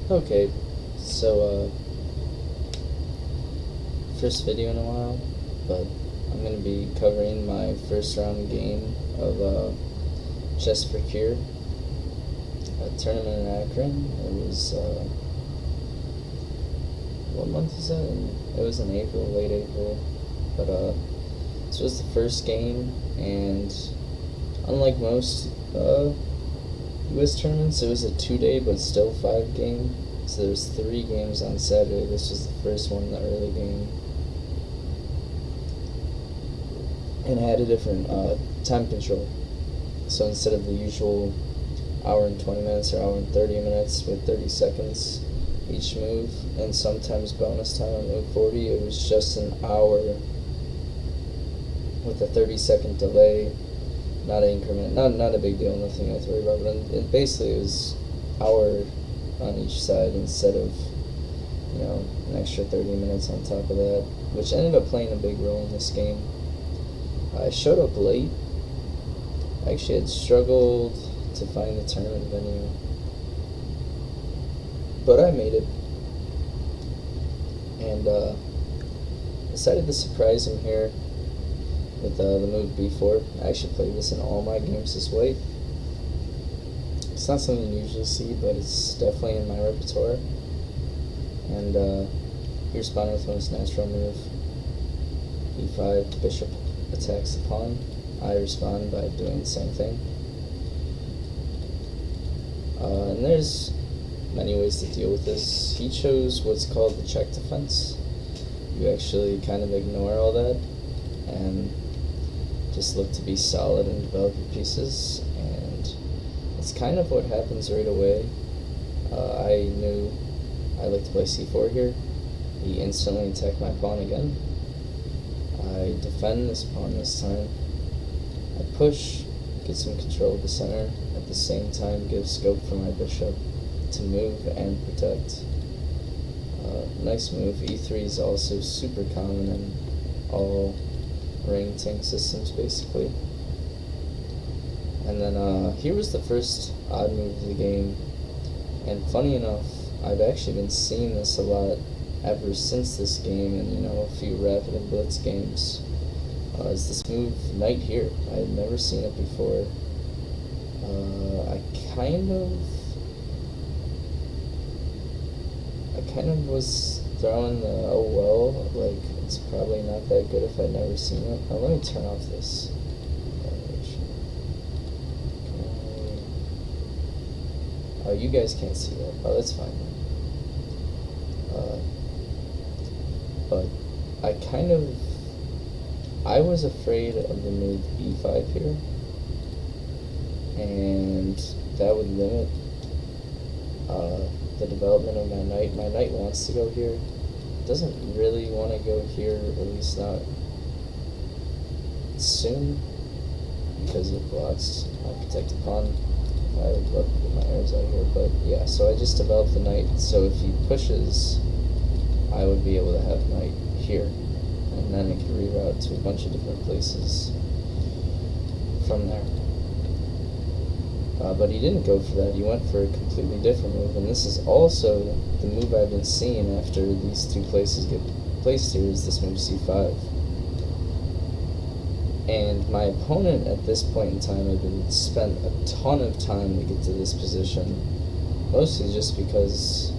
Okay, so first video in a while, but I'm gonna be covering my first round game of Chess for Cure, a tournament in Akron. It was what month is that? It was in April, late April, but this was the first game, and unlike most U.S. tournaments, it was a 2-day but still 5 game. So there was 3 games on Saturday. This was the first one, the early game, and it had a different time control. So instead of the usual hour and 20 minutes or hour and 30 minutes with 30 seconds each move, and sometimes bonus time on move 40, it was just an hour with a 30-second delay. Not an increment, not a big deal, nothing I have to worry about. But basically, it was hour on each side instead of an extra 30 minutes on top of that, which ended up playing a big role in this game. I showed up late. I actually had struggled to find the tournament venue, but I made it, and decided to surprise him here with the move b4. I actually played this in all my games this way. It's not something you usually see, but it's definitely in my repertoire. And he responded with his natural move, e5, bishop attacks the pawn. I respond by doing the same thing. And there's many ways to deal with this. He chose what's called the check defense. You actually kind of ignore all that and just look to be solid and develop your pieces, and it's kind of what happens right away. I knew I like to play c4 here. He instantly attacked my pawn again. I defend this pawn this time. I push, get some control of the center, at the same time give scope for my bishop to move and protect. Nice move. e3 is also super common in all orangutan systems, basically. And then here was the first odd move of the game, and funny enough, I've actually been seeing this a lot ever since this game, and a few rapid and blitz games. Is this move knight here? I had never seen it before. I kind of was throwing the oh well, like it's probably not that good if I'd never seen it. Let me turn off this animation. Oh, you guys can't see that. Oh, that's fine. But I was afraid of the move e5 here, and that would limit the development of my knight. My knight wants to go here. Doesn't really want to go here, at least not soon, because it blocks my protected pawn. I would love to get my arrows out here, but yeah, so I just developed the knight, so if he pushes, I would be able to have knight here, and then it could reroute to a bunch of different places from there. But he didn't go for that. He went for a completely different move, and this is also the move I've been seeing after these 2 places get placed here, is this move c5. And my opponent at this point in time had spent a ton of time to get to this position, mostly just because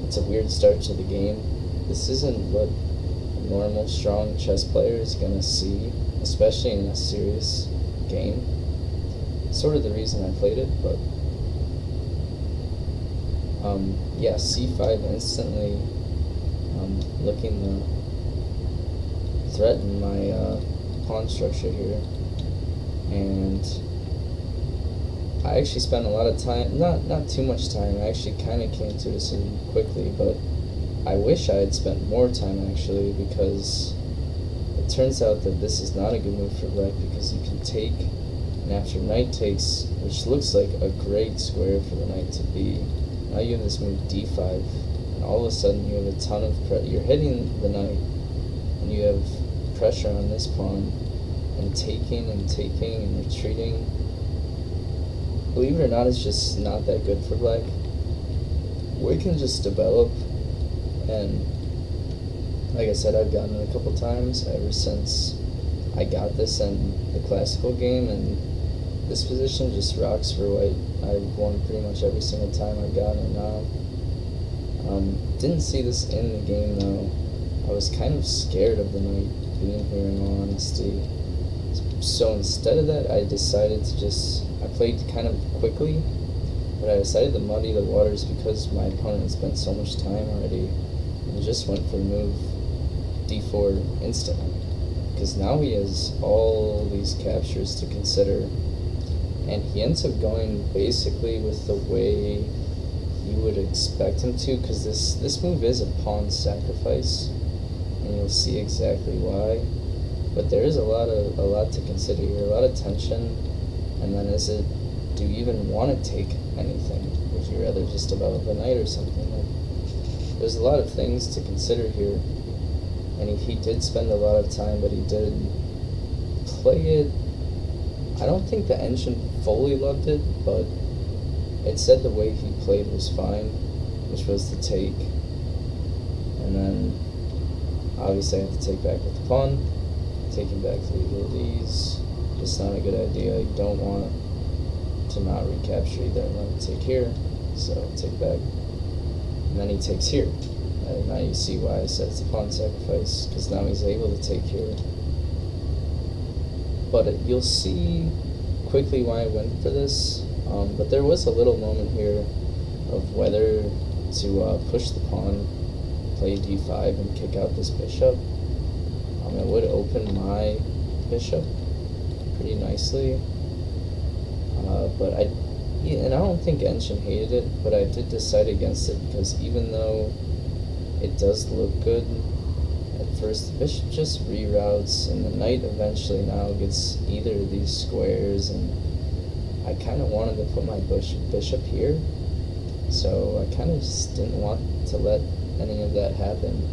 it's a weird start to the game. This isn't what a normal, strong chess player is going to see, especially in a serious game. Sort of the reason I played it, but yeah, c5 instantly looking to threaten my pawn structure here, and I actually spent a lot of time, not too much time. I actually kind of came to a decision quickly, but I wish I had spent more time actually, because it turns out that this is not a good move for black, because you can take, and after knight takes, which looks like a great square for the knight to be, now you have this move d5, and all of a sudden you have a ton of you're hitting the knight, and you have pressure on this pawn, and taking and retreating. Believe it or not, it's just not that good for black. white can just develop, and like I said, I've gotten it a couple times ever since I got this in the classical game, and this position just rocks for white. I've won pretty much every single time I've gotten it now. Didn't see this in the game though. I was kind of scared of the knight being here in all honesty. So instead of that, I decided to I played kind of quickly, but I decided to muddy the waters because my opponent had spent so much time already, and just went for move d4 instantly. Because now he has all these captures to consider, and he ends up going basically with the way you would expect him to, because this move is a pawn sacrifice, and you'll see exactly why. But there is a lot to consider here, a lot of tension, and then do you even want to take anything? Would you rather just develop a knight or something? There's a lot of things to consider here, and he did spend a lot of time, but he did play it. I don't think the engine fully loved it, but it said the way he played was fine, which was to take, and then obviously I have to take back with the pawn. Taking back to either of these, just not a good idea. You don't want to not recapture either, and then take here, so take back, and then he takes here. And now you see why I said it's a pawn sacrifice, because now he's able to take here. But you'll see quickly why I went for this, but there was a little moment here of whether to push the pawn, play d5, and kick out this bishop. It would open my bishop pretty nicely, but I don't think Enshin hated it, but I did decide against it because even though it does look good at first, the bishop just reroutes, and the knight eventually now gets either of these squares, and I kind of wanted to put my bishop here, so I kind of just didn't want to let any of that happen.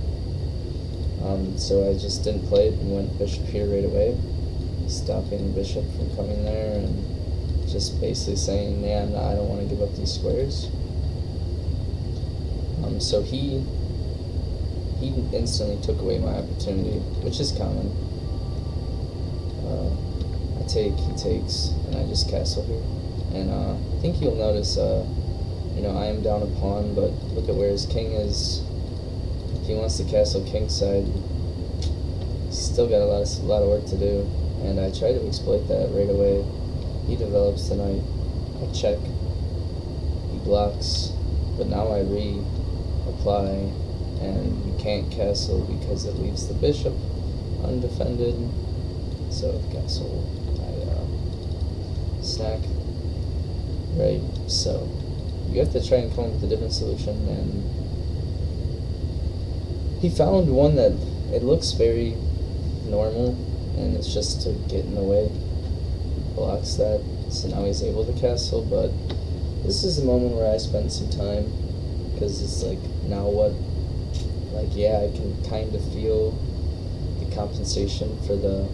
So I just didn't play it and went bishop here right away, stopping the bishop from coming there, and just basically saying, yeah, I don't want to give up these squares. So he instantly took away my opportunity, which is common. I take, he takes, and I just castle here. And I think you'll notice, I am down a pawn, but look at where his king is. If he wants to castle kingside, he's still got a lot of work to do, and I try to exploit that right away. He develops the knight, I check, he blocks, but now I reapply, and you can't castle because it leaves the bishop undefended. So with castle, I snack, right? So you have to try and come up with a different solution, and he found one that it looks very normal, and it's just to get in the way. Blocks that, so now he's able to castle, but this is the moment where I spend some time, because it's like, now what? Like, yeah, I can kind of feel the compensation for the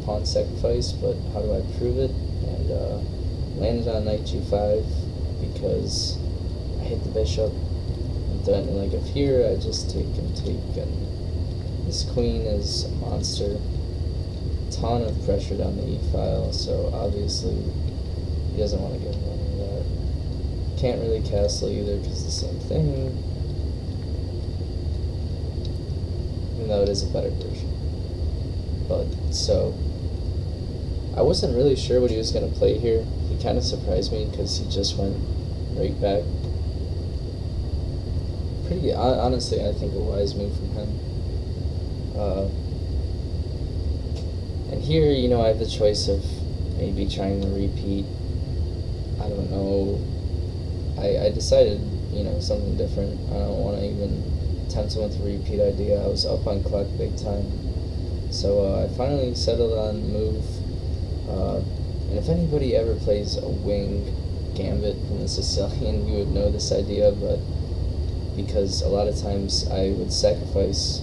pawn sacrifice, but how do I prove it? And landed on knight g5 because I hit the bishop. Then, like, if here I just take, and this queen is a monster. Ton of pressure down the e-file, so obviously he doesn't want to give any of that. Can't really castle either because the same thing, even though it is a better version. But, so, I wasn't really sure what he was going to play here. He kind of surprised me because he just went right back. Pretty, honestly, I think a wise move from him. And here, I have the choice of maybe trying to repeat. I don't know. I decided, something different. I don't want to even attempt with a repeat idea. I was up on clock big time. So I finally settled on move. And if anybody ever plays a wing gambit from the Sicilian, you would know this idea, but because a lot of times I would sacrifice,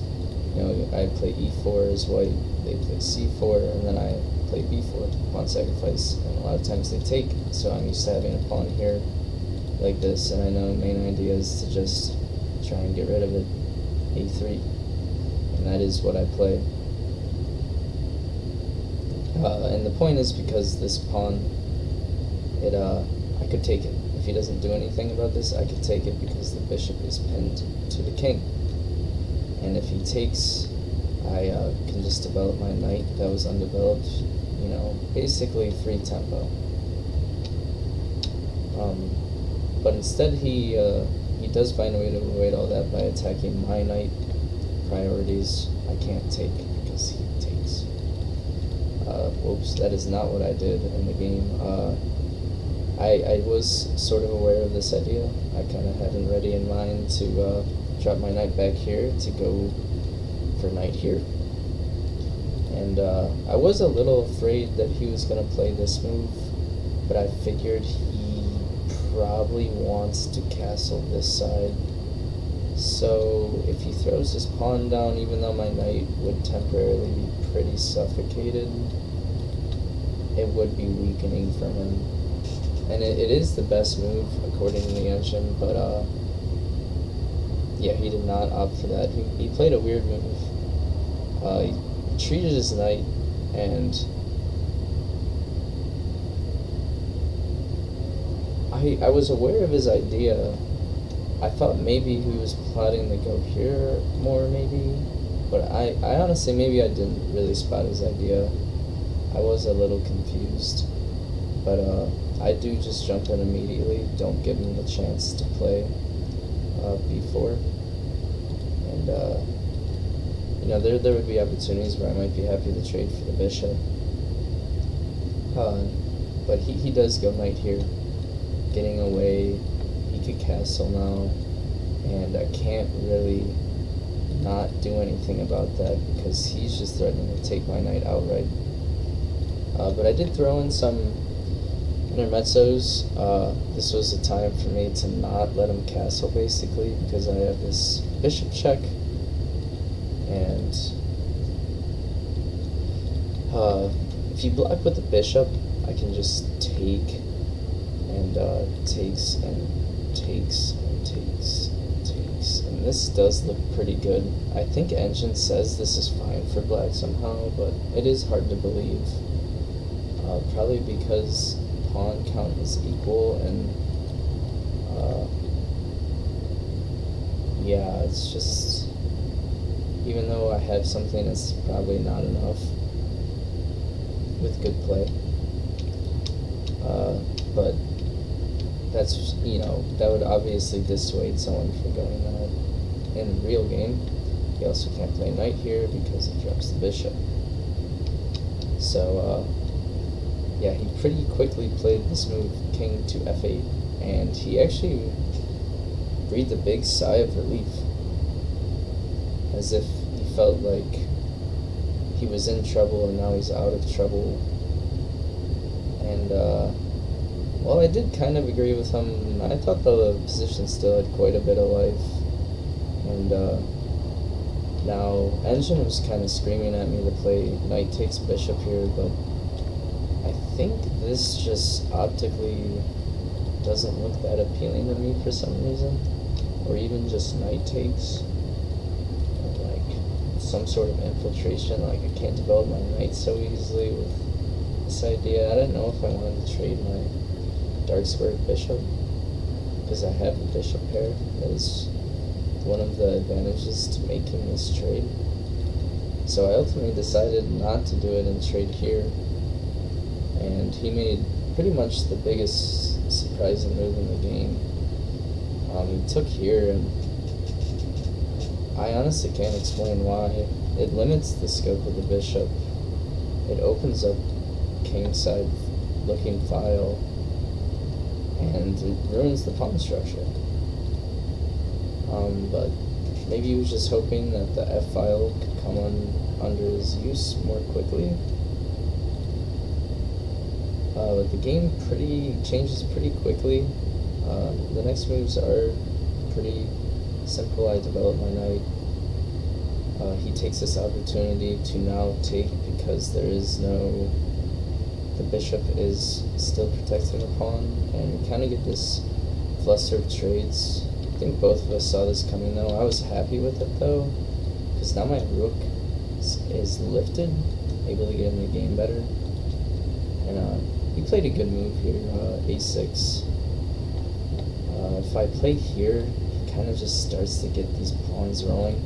I'd play e4 as white, they play c4, and then I play b4, pawn sacrifice, and a lot of times they take, so I'm used to having a pawn here, like this, and I know main idea is to just try and get rid of it. a3, and that is what I play. And the point is because this pawn, I could take it. If he doesn't do anything about this, I could take it because the bishop is pinned to the king. And if he takes, I can just develop my knight that was undeveloped, basically free tempo. But instead he does find a way to avoid all that by attacking my knight. Priorities I can't take because he takes. Whoops, that is not what I did in the game. I was sort of aware of this idea. I kind of had it ready in mind to drop my knight back here to go for knight here. And I was a little afraid that he was going to play this move, but I figured he probably wants to castle this side. So if he throws his pawn down, even though my knight would temporarily be pretty suffocated, it would be weakening for him. And it is the best move according to the engine, but yeah, he did not opt for that. He played a weird move. He treated his knight, and I was aware of his idea. I thought maybe he was plotting to go here more, maybe, but I honestly, maybe I didn't really spot his idea. I was a little confused, but I do just jump in immediately, don't give him the chance to play b4, and there would be opportunities where I might be happy to trade for the bishop, but he does go knight here, getting away. He could castle now, and I can't really not do anything about that because he's just threatening to take my knight outright. But I did throw in some intermezzos. This was a time for me to not let him castle, basically, because I have this bishop check, and if you block with the bishop, I can just take, and takes and takes and takes and takes, and this does look pretty good. I think engine says this is fine for black somehow, but it is hard to believe. Probably because pawn count is equal, and yeah, it's just, even though I have something that's probably not enough with good play, but that's, that would obviously dissuade someone from going out in the real game. He also can't play knight here because it drops the bishop. So yeah, he pretty quickly played this move, king to f8, and he actually breathed a big sigh of relief, as if he felt like he was in trouble and now he's out of trouble. And well, I did kind of agree with him. I thought the position still had quite a bit of life, and now engine was kind of screaming at me to play knight takes bishop here, but I think this just optically doesn't look that appealing to me for some reason, or even just knight takes, or like some sort of infiltration. Like, I can't develop my knight so easily with this idea. I didn't know if I wanted to trade my dark squared bishop, because I have the bishop pair. That is one of the advantages to making this trade. So I ultimately decided not to do it and trade here. And he made pretty much the biggest surprising move in the game. He took here, and I honestly can't explain why. It limits the scope of the bishop. It opens up kingside looking file, and it ruins the pawn structure. But maybe he was just hoping that the f file could come under his use more quickly. But the game changes pretty quickly. The next moves are pretty simple. I develop my knight. He takes this opportunity to now take, because there is no, the bishop is still protecting the pawn, and we kind of get this cluster of trades. I think both of us saw this coming though. I was happy with it though, because now my rook is lifted, able to get in the game better. And he played a good move here, a6. If I play here, he kind of just starts to get these pawns rolling.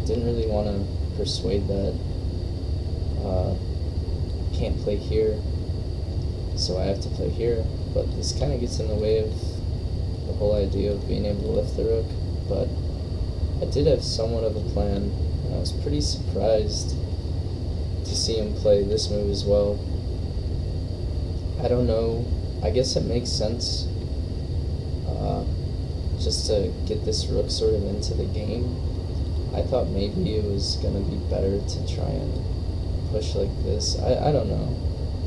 Didn't really want to persuade that can't play here, so I have to play here. But this kind of gets in the way of the whole idea of being able to lift the rook. But I did have somewhat of a plan, and I was pretty surprised to see him play this move as well. I don't know, I guess it makes sense just to get this rook sort of into the game. I thought maybe it was going to be better to try and push like this. I don't know,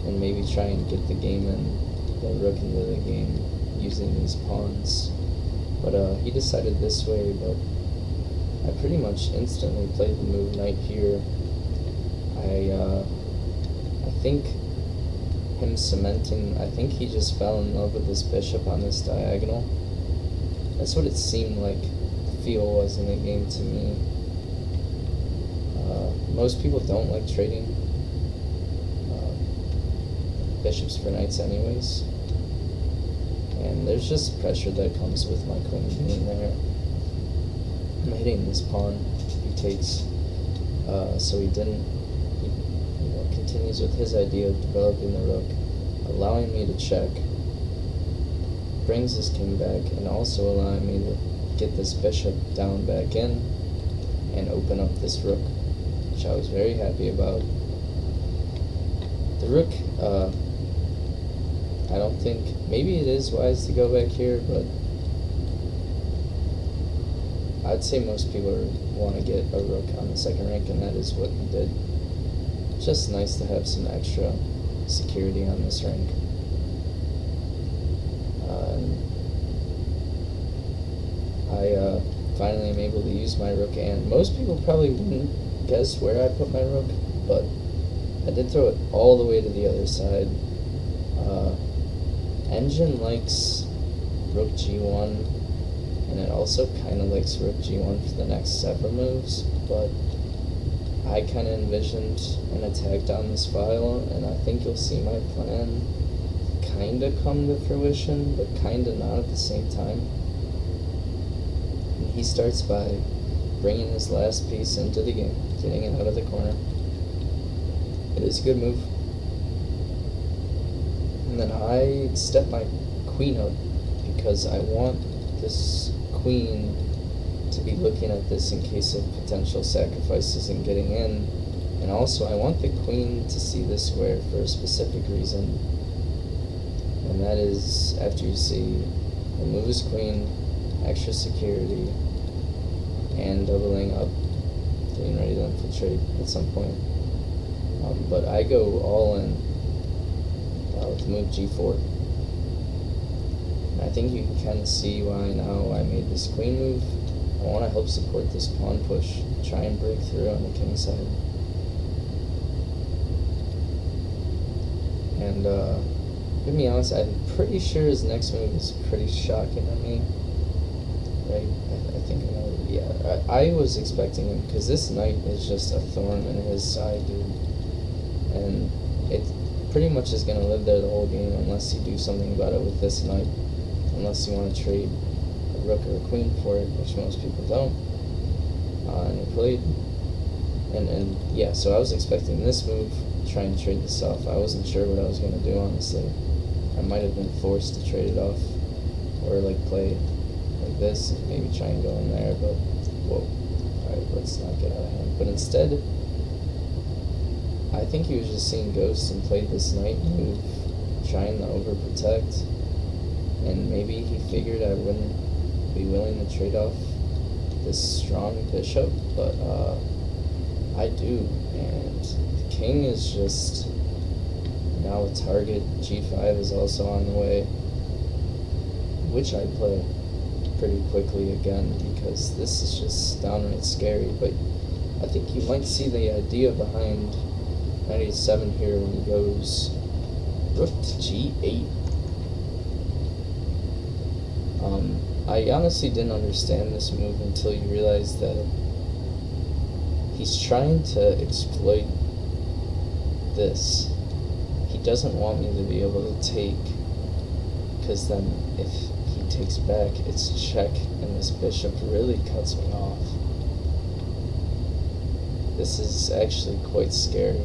and maybe try and get the game and the rook into the game using these pawns. But he decided this way, but I pretty much instantly played the move knight here. I think him cementing, I think he just fell in love with this bishop on this diagonal. That's what it seemed like the feel was in the game to me. Most people don't like trading bishops for knights anyways. And there's just pressure that comes with my queen being there. I'm hitting this pawn, he takes, so he didn't, he continues with his idea of developing the rook, allowing me to check, brings his king back, and also allowing me to get this bishop down back in and open up this rook, which I was very happy about. The rook, I don't think, maybe it is wise to go back here, but I'd say most people want to get a rook on the second rank, and that is what he did. Just nice to have some extra security on this rank. I finally am able to use my rook, and most people probably wouldn't guess where I put my rook, but I did throw it all the way to the other side. Engine likes rook g1, and it also kind of likes rook g1 for the next several moves, but I kind of envisioned an attack down this file, and I think you'll see my plan kind of come to fruition, but kind of not at the same time. And he starts by bringing his last piece into the game, getting it out of the corner. It is a good move. And then I step my queen up because I want this queen to be looking at this in case of potential sacrifices and getting in. And also I want the queen to see this square for a specific reason. And that is after you see remove his queen, extra security, and doubling up, getting ready to infiltrate at some point. But I go all in with the move g4. And I think you can kind of see why now I made this queen move. I want to help support this pawn push, try and break through on the king side. And to be honest, I'm pretty sure his next move is pretty shocking to me. Right? I think I know. Yeah, I was expecting him, because this knight is just a thorn in his side, dude. And it pretty much is going to live there the whole game unless you do something about it with this knight. Unless you want to trade a rook or a queen for it, which most people don't. And he played. And yeah, so I was expecting this move, try and trade this off. I wasn't sure what I was going to do, honestly. I might have been forced to trade it off, or like play like this, and maybe try and go in there, but whoa. Alright, let's not get out of hand. But instead, I think he was just seeing ghosts and played this knight move, trying to overprotect, and maybe he figured I wouldn't be willing to trade off this strong bishop, but I do, and the king is just now a target. G5 is also on the way, which I play pretty quickly again, because this is just downright scary. But I think you might see the idea behind knight e7 here when he goes rook to g8. I honestly didn't understand this move until you realize that he's trying to exploit this. He doesn't want me to be able to take, because then if he takes back, it's check, and this bishop really cuts me off. This is actually quite scary,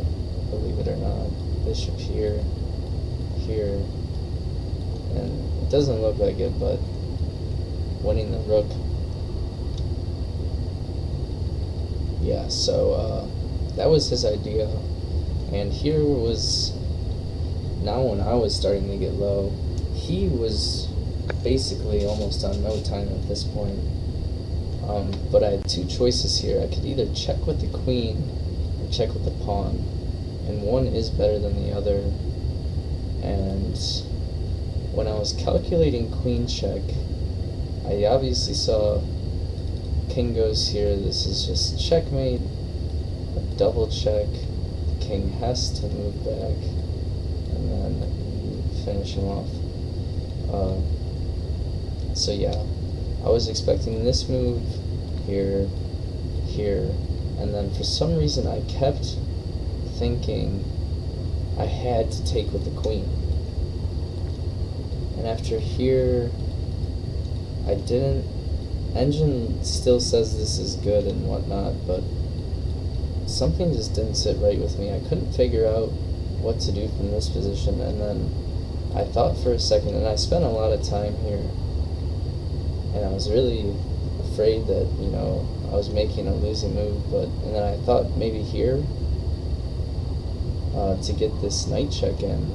believe it or not. Bishop here, here, and it doesn't look like it, but winning the rook. Yeah, so that was his idea, and here was, now when I was starting to get low, he was basically almost on no time at this point. But I had two choices here. I could either check with the queen or check with the pawn, and one is better than the other. And when I was calculating queen check, I obviously saw king goes here. This is just checkmate, a double check. The king has to move back, and then you finish him off. So yeah, I was expecting this move here, here, and then for some reason I kept thinking I had to take with the queen. And after here, I didn't. Engine still says this is good and whatnot, but something just didn't sit right with me. I couldn't figure out what to do from this position, and then I thought for a second, and I spent a lot of time here, and I was really afraid that, you know, I was making a losing move, and then I thought maybe here to get this knight check in,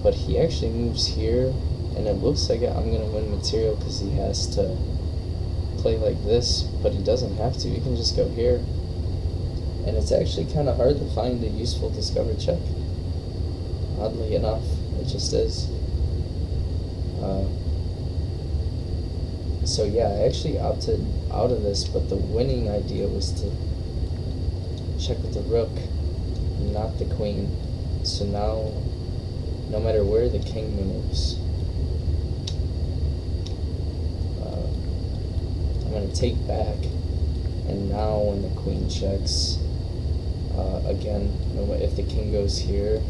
but he actually moves here, and it looks like I'm going to win material because he has to play like this, but he doesn't have to. He can just go here, and it's actually kind of hard to find a useful discovered check. Oddly enough, it just is. So yeah, I actually opted out of this, but the winning idea was to check with the rook, not the queen. So now, no matter where the king moves, I'm going to take back, and now when the queen checks, again, if the king goes here,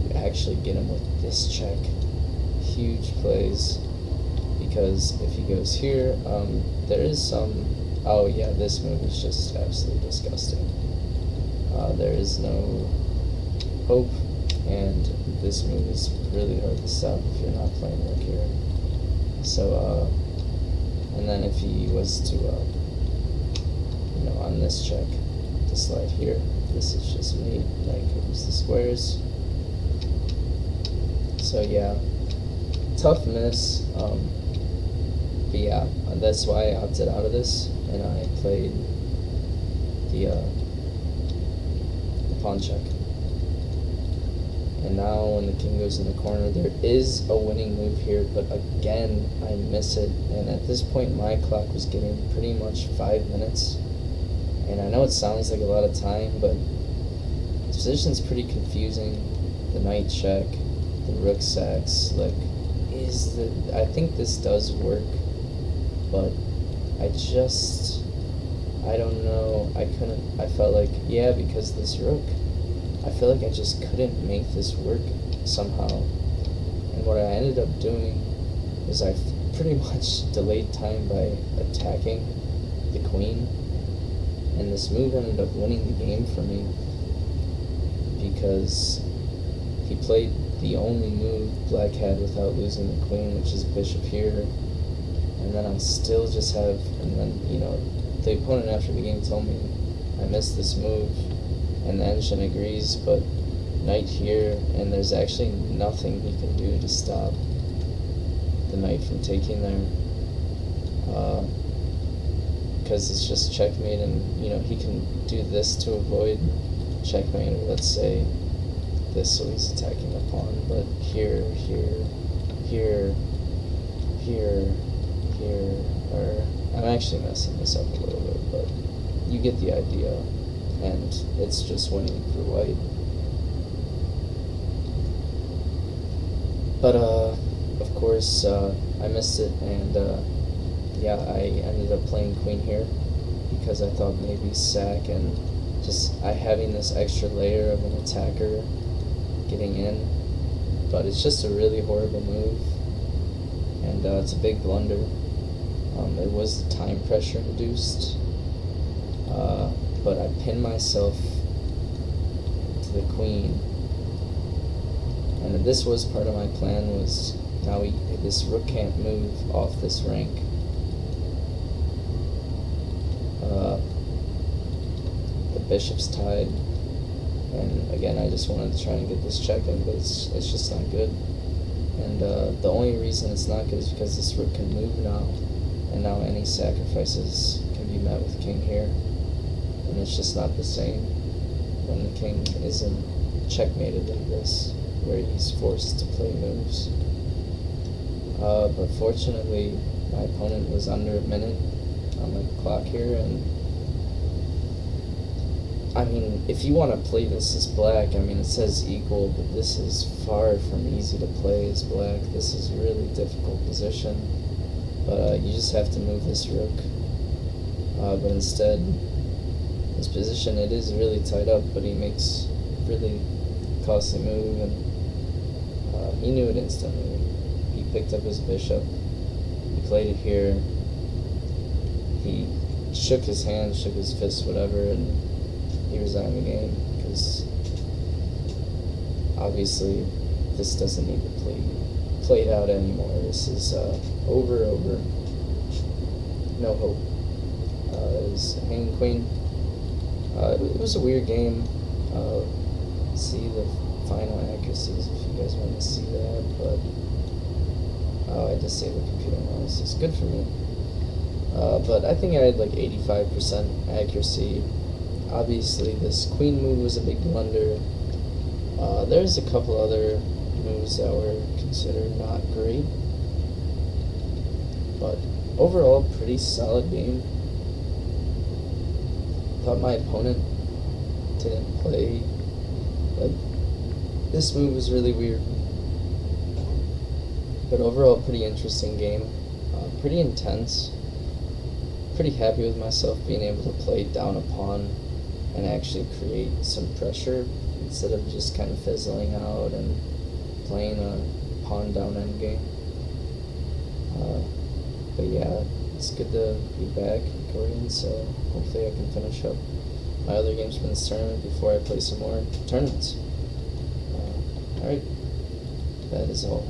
you actually get him with this check. Huge plays, because if he goes here, there is some, oh yeah, this move is just absolutely disgusting. There is no hope, and this move is really hard to stop if you're not playing rook here. So, and then if he was to, you know, on this check, to slide here, this is just me, knight covers the squares. So yeah, tough miss, but yeah, that's why I opted out of this, and I played the pawn check. And now when the king goes in the corner, there is a winning move here, but again, I miss it. And at this point, my clock was getting pretty much 5 minutes. And I know it sounds like a lot of time, but this position's pretty confusing. The knight check, the rook sacks, like, I think this does work, but I don't know, I felt like, yeah, because this rook, I feel like I just couldn't make this work somehow. And what I ended up doing was I pretty much delayed time by attacking the queen, and this move ended up winning the game for me, because he played the only move black had without losing the queen, which is bishop here, and then I still just have, and then, you know, the opponent after the game told me I missed this move, and the engine agrees, but knight here, and there's actually nothing he can do to stop the knight from taking there, because it's just checkmate, and, you know, he can do this to avoid checkmate, or let's say this, so he's attacking the pawn, but here, here, here, here, here, or I'm actually messing this up a little bit, but you get the idea, and it's just winning for white. But of course, I missed it, and yeah, I ended up playing queen here because I thought maybe sack and just having this extra layer of an attacker getting in, but it's just a really horrible move, and it's a big blunder. There was time pressure induced, but I pinned myself to the queen, and this was part of my plan. Was now this rook can't move off this rank. The bishop's tied, and again I just wanted to try and get this check in, but it's just not good. And the only reason it's not good is because this rook can move now, and now any sacrifices can be met with king here, and it's just not the same when the king isn't checkmated like this, where he's forced to play moves. But fortunately, my opponent was under a minute on the clock here, and I mean, if you want to play this as black, I mean, it says equal, but this is far from easy to play as black. This is a really difficult position, but you just have to move this rook. But instead, this position, it is really tied up, but he makes a really costly move, and he knew it instantly. He picked up his bishop, he played it here, he shook his hand, shook his fist, whatever, and he resigned the game, because obviously this doesn't need to be played out anymore. This is over, no hope. It was hanging queen. It was a weird game. See the final accuracies if you guys want to see that, but I disabled computer analysis. Good for me. But I think I had like 85% accuracy. Obviously, this queen move was a big blunder. There's a couple other moves that were considered not great, but overall, pretty solid game. Thought my opponent didn't play, like, this move was really weird, but overall, pretty interesting game, pretty intense. Pretty happy with myself being able to play down a pawn and actually create some pressure instead of just kind of fizzling out and playing a pawn down endgame. But yeah, it's good to be back recording, so hopefully I can finish up my other games from this tournament before I play some more tournaments. Alright, that is all.